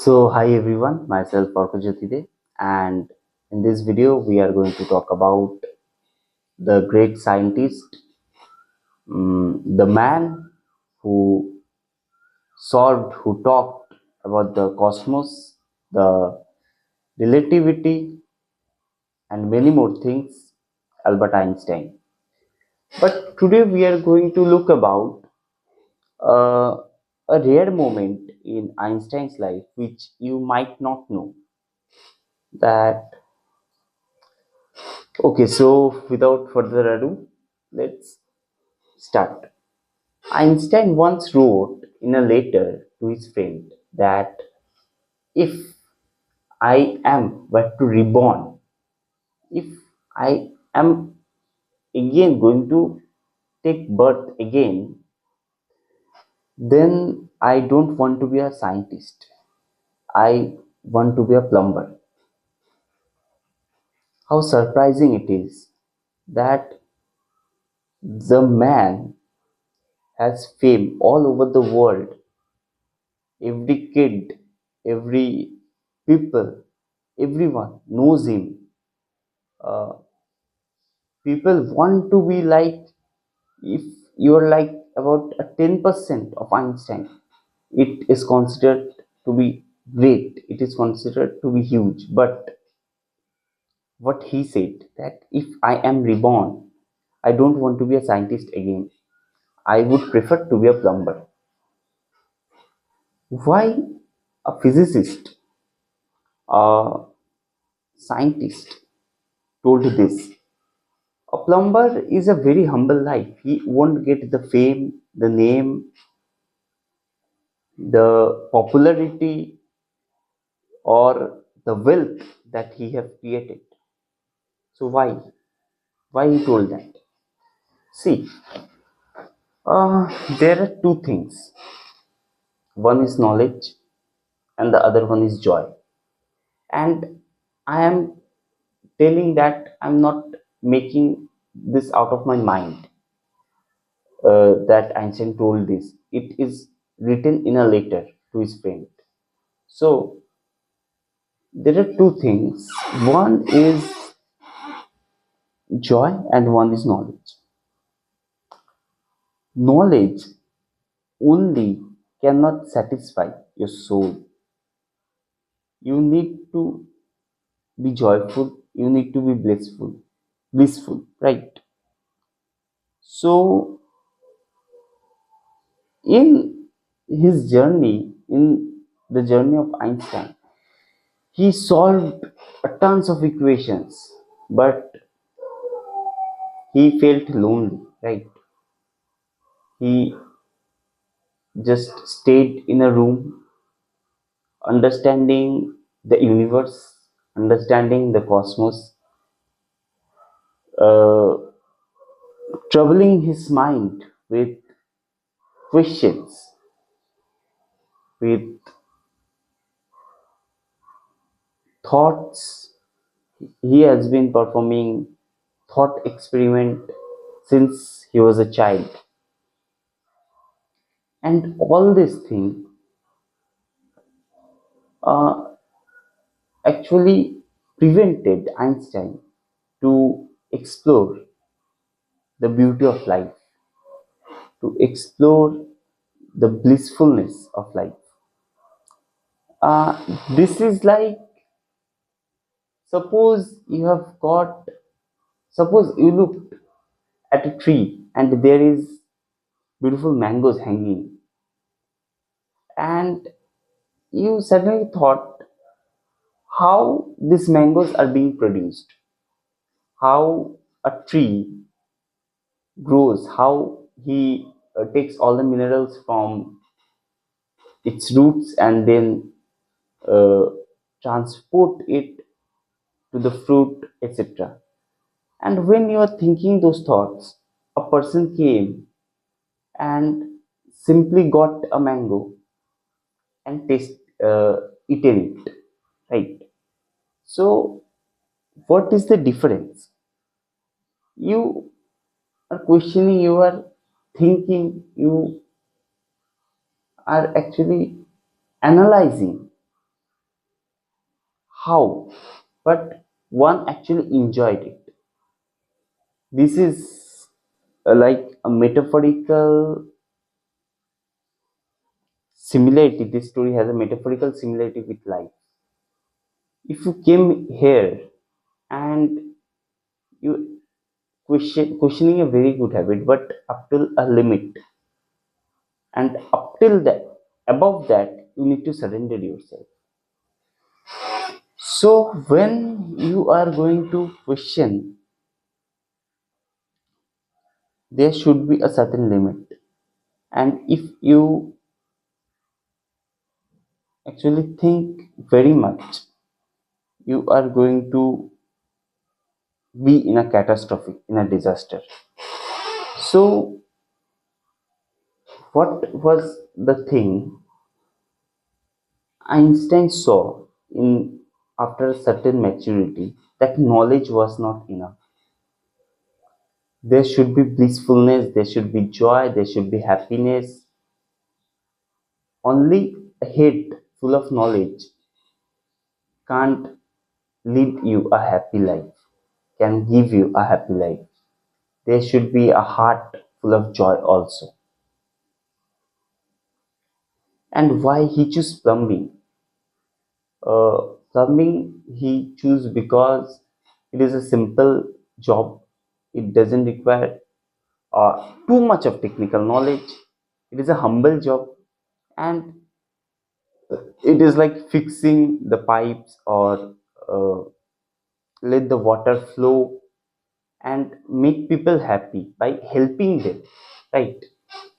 So hi everyone, myself Parkajatide, and in this video we are going to talk about the great scientist, the man who who talked about the cosmos, the relativity, and many more things, Albert Einstein. But today we are going to look about uh, a rare moment in Einstein's life which you might not know. That Okay, so without further ado, let's start. Einstein once wrote in a letter to his friend that if I am but to reborn, if I am again going to take birth again, then I don't want to be a scientist. I want to be a plumber. How surprising it is that the man has fame all over the world. Every kid, every people, everyone knows him. uh, People want to be like, if you're like about a 10% of Einstein, it is considered to be great, it is considered to be huge. But what he said, that if I am reborn, I don't want to be a scientist again, I would prefer to be a plumber. Why a physicist, a scientist told this? A plumber is a very humble life. He won't get the fame, the name, the popularity, or the wealth that he have created. So why? Why he told that? See, there are two things. One is knowledge, and the other one is joy. And I am telling that I'm not making this out of my mind. That Einstein told this. It is written in a letter to his friend. So there are two things. One is joy and one is knowledge. Knowledge only cannot satisfy your soul. You need to be joyful, you need to be blissful, right? So in his journey, in the journey of Einstein, he solved a tons of equations, but he felt lonely, right? He just stayed in a room, understanding the universe, understanding the cosmos, uh, troubling his mind with questions, with thoughts. He has been performing thought experiment since he was a child, and all this thing uh, actually prevented Einstein to explore the beauty of life, to explore the blissfulness of life. This is like, suppose you have got, suppose you looked at a tree and there is beautiful mangoes hanging, and you suddenly thought how these mangoes are being produced, how a tree grows, how he takes all the minerals from its roots and then uh, transport it to the fruit, etc. And when you are thinking those thoughts, a person came and simply got a mango and eaten it, right? So what is the difference? You are questioning, you are thinking, you are actually analyzing how, but one actually enjoyed it. This is like a metaphorical similarity. This story has a metaphorical similarity with life. If you came here and you questioning a very good habit, but up till a limit, and up till that, above that, you need to surrender yourself. So when you are going to question, there should be a certain limit. And if you actually think very much, you are going to be in a catastrophe, in a disaster. So what was the thing Einstein saw in after a certain maturity, that knowledge was not enough. There should be blissfulness, there should be joy, there should be happiness. Only a head full of knowledge can't lead you a happy life, can give you a happy life. There should be a heart full of joy also. And why he chose plumbing? Plumbing he chose because it is a simple job. It doesn't require too much of technical knowledge. It is a humble job, and it is like fixing the pipes or uh, let the water flow and make people happy by helping them, right?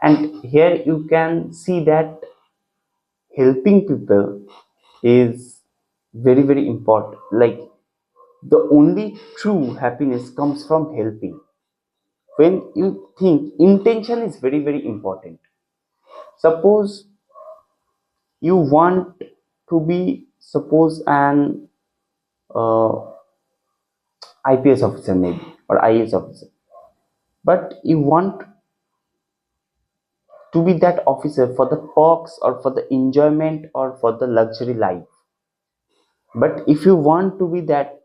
And here you can see that helping people is very very important. Like, the only true happiness comes from helping. When you think, intention is very very important. Suppose you want to be, suppose an uh, IPS officer maybe, or IAS officer, but you want to be that officer for the perks or for the enjoyment or for the luxury life. But if you want to be that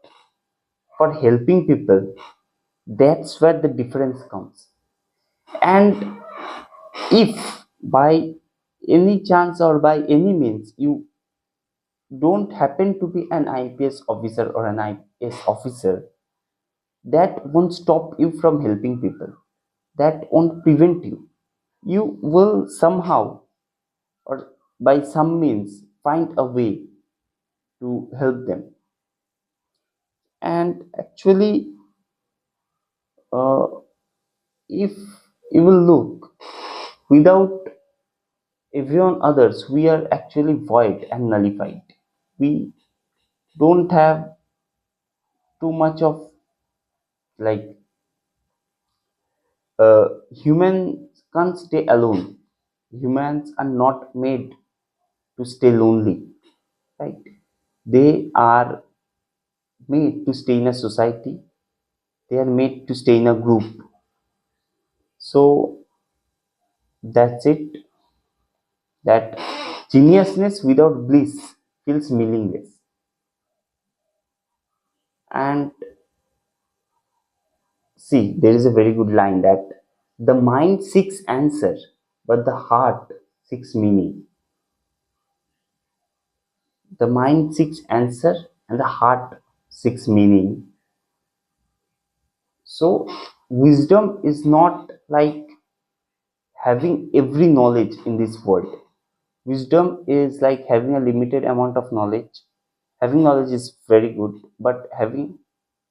for helping people, that's where the difference comes. And if by any chance or by any means you don't happen to be an IPS officer or an IPS officer, that won't stop you from helping people. That won't prevent you. You will somehow or by some means find a way to help them. And actually, uh, if you will look, without everyone others, we are actually void and nullified. We don't have too much of, like, humans can't stay alone. Humans are not made to stay lonely, right? They are made to stay in a society. They are made to stay in a group. So that's it. That geniusness without bliss feels meaningless. And see, there is a very good line that the mind seeks answer, but the heart seeks meaning. The mind seeks answer, and the heart seeks meaning. So, wisdom is not like having every knowledge in this world. Wisdom is like having a limited amount of knowledge. Having knowledge is very good, but having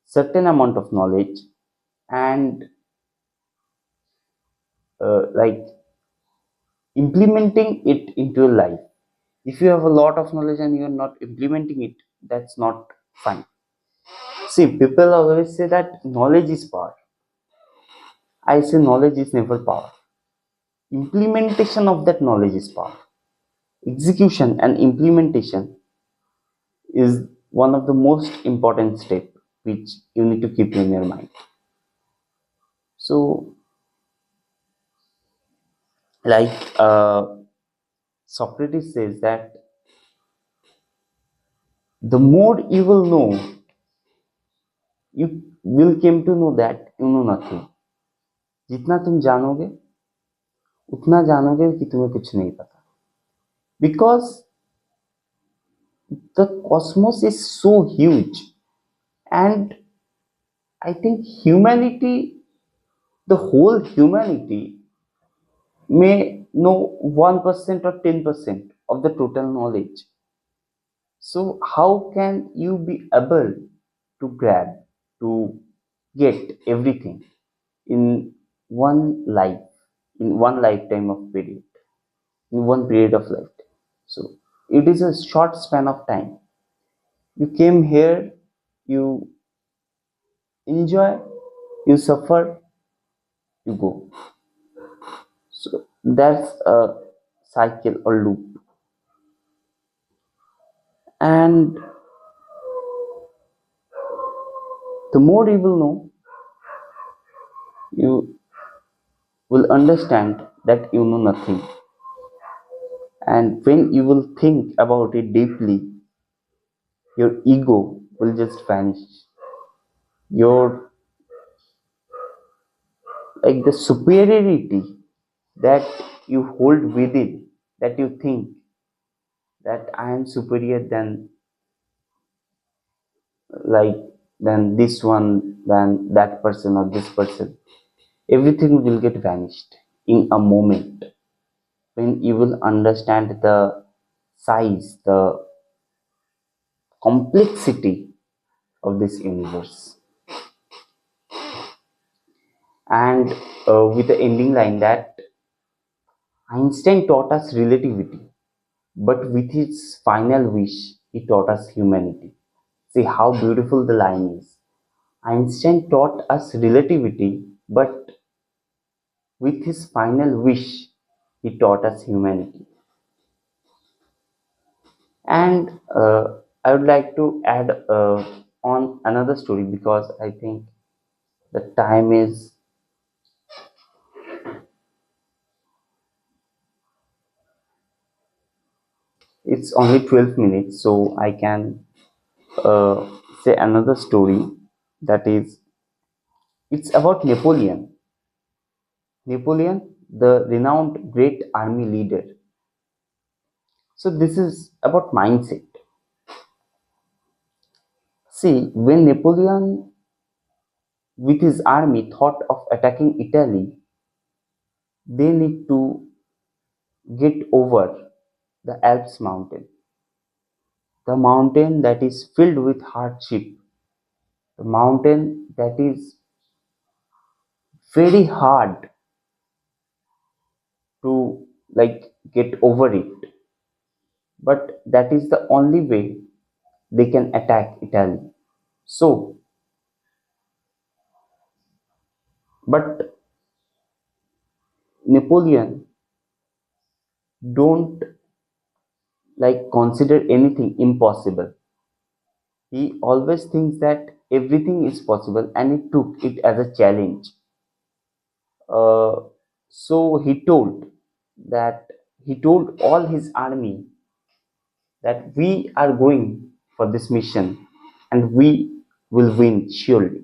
certain amount of knowledge and like implementing it into your life. If you have a lot of knowledge and you're not implementing it, that's not fine. See, people always say that knowledge is power. I say knowledge is never power. Implementation of that knowledge is power. Execution and implementation is one of the most important step which you need to keep in your mind. So, like, Socrates says that The more you will know, you will came to know that you know nothing. जितना तुम जानोगे उतना जानोगे कि तुम्हें कुछ नहीं पता. Because the cosmos is so huge, and I think humanity, the whole humanity, may know 1% or 10% of the total knowledge. So, how can you be able to grab, to get everything in one life, in one lifetime of period, in one period of life? So, it is a short span of time. You came here, you enjoy, you suffer, you go. So, that's a cycle or loop. And the more you will know, you will understand that you know nothing. And when you will think about it deeply, your ego will just vanish. Your, like, the superiority that you hold within, that you think that I am superior than, like, than this one, than that person or this person, everything will get vanished in a moment when you will understand the size, the complexity of this universe. And with the ending line that Einstein taught us relativity, but with his final wish, he taught us humanity. See how beautiful the line is. Einstein taught us relativity, but with his final wish, he taught us humanity. And I would like to add on another story because I think the time is, it's only 12 minutes, so I can uh, say another story, that is, it's about Napoleon. Napoleon, the renowned great army leader. So this is about mindset. See, when Napoleon with his army thought of attacking Italy, they need to get over the Alps mountain, the mountain that is filled with hardship, the mountain that is very hard to, like, get over it, but that is the only way they can attack Italy. So, but Napoleon don't, like, consider anything impossible. He always thinks that everything is possible and he took it as a challenge. Uh, so that he told all his army that we are going for this mission and we will win surely.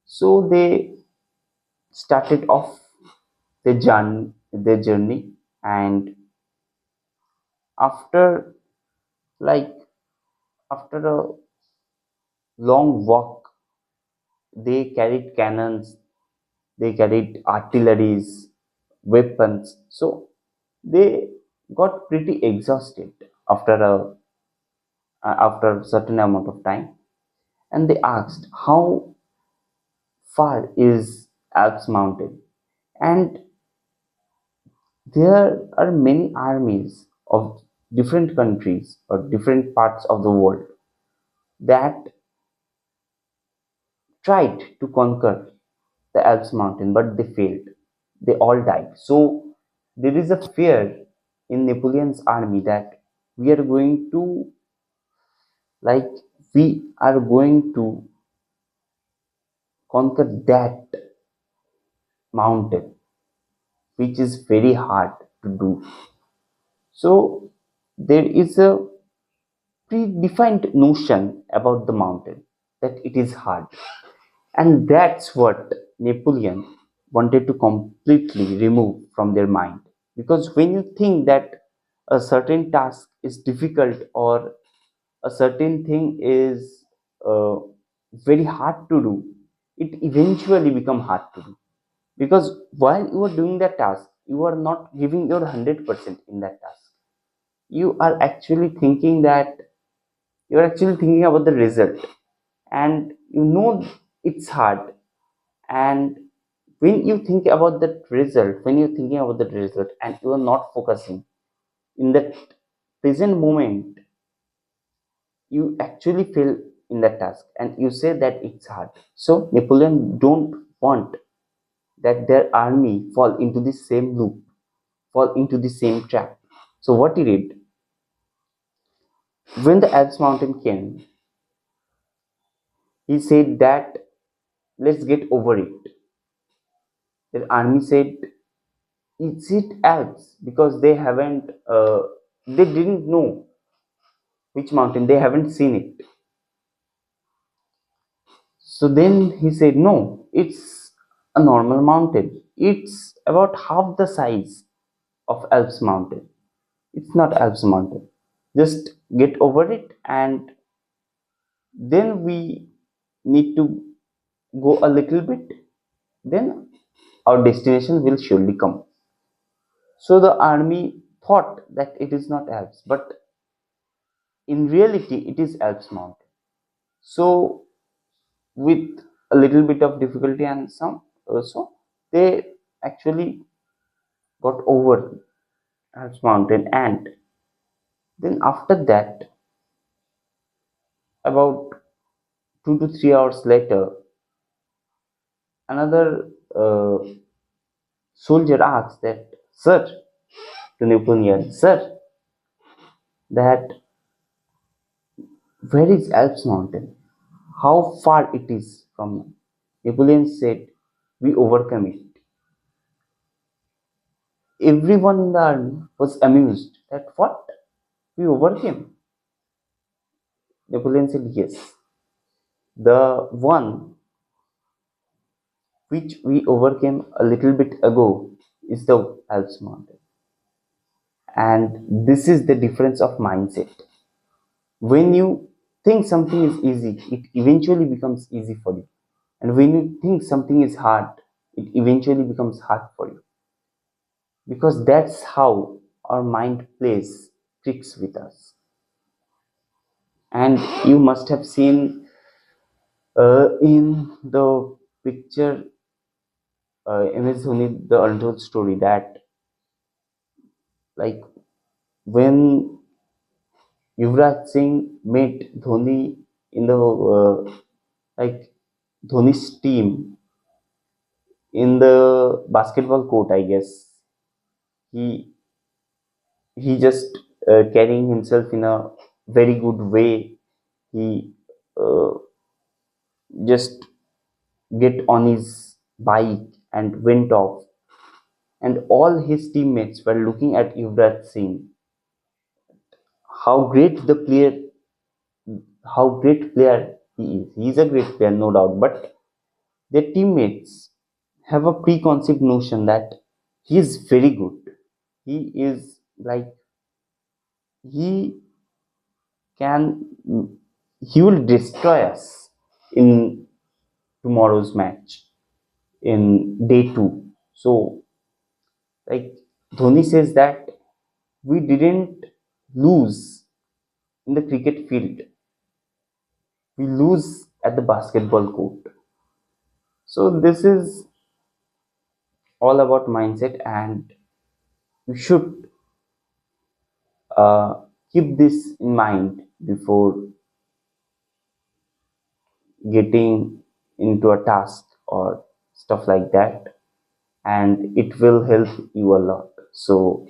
So they started off their journey, and after, like, after a long walk, they carried cannons, they carried artilleries, weapons. So they got pretty exhausted after after a certain amount of time, and they asked how far is Alps mountain. And there are many armies of different countries or different parts of the world that tried to conquer the Alps mountain, but they failed. They all died. So there is a fear in Napoleon's army that we are going to, like, we are going to conquer that mountain, which is very hard to do. So there is a predefined notion about the mountain, that it is hard. And that's what Napoleon wanted to completely remove from their mind. Because when you think that a certain task is difficult, or a certain thing is uh, very hard to do, it eventually become hard to do. Because while you are doing that task, you are not giving your 100% in that task. You are actually thinking that you are actually thinking about the result, and you know it's hard. And when you think about that result, when you're thinking about that result and you are not focusing in that present moment, you actually fail in that task and you say that it's hard. So Napoleon don't want that their army fall into the same loop, fall into the same trap. So what he did, when the Alps mountain came, he said that let's get over it. The army said, is it Alps? Because they didn't know which mountain, they haven't seen it. So then he said, no, it's a normal mountain. It's about half the size of Alps mountain. It's not Alps mountain. Just get over it, and then we need to go a little bit. Then our destination will surely come. So the army thought that it is not Alps, but in reality, it is Alps mountain. So with a little bit of difficulty and some also, they actually got over Alps mountain. And then after that, about 2 to 3 hours later, another soldier asked that, sir, to Napoleon, sir, that where is Alps mountain? How far it is from? Napoleon said, we overcome it. Everyone in the army was amused that what? We overcame. Napoleon said, yes. The one which we overcame a little bit ago is the Alps mountain. And this is the difference of mindset. When you think something is easy, it eventually becomes easy for you. And when you think something is hard, it eventually becomes hard for you. Because that's how our mind plays tricks with us. And you must have seen in the picture MS Dhoni, the untold story, that like when Yuvraj Singh met Dhoni in the like Dhoni's team in the basketball court, I guess he he just carrying himself in a very good way. He uh, just get on his bike and went off, and all his teammates were looking at Yuvraj Singh, how great the player, how great player he is. He is a great player, no doubt, but their teammates have a preconceived notion that he is very good. He is like he can he will destroy us in tomorrow's match in day two. So like Dhoni says that we didn't lose in the cricket field, we lose at the basketball court. So this is all about mindset, and you should keep this in mind before getting into a task or stuff like that, and it will help you a lot. So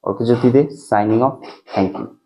Orkujotide signing off. Thank you.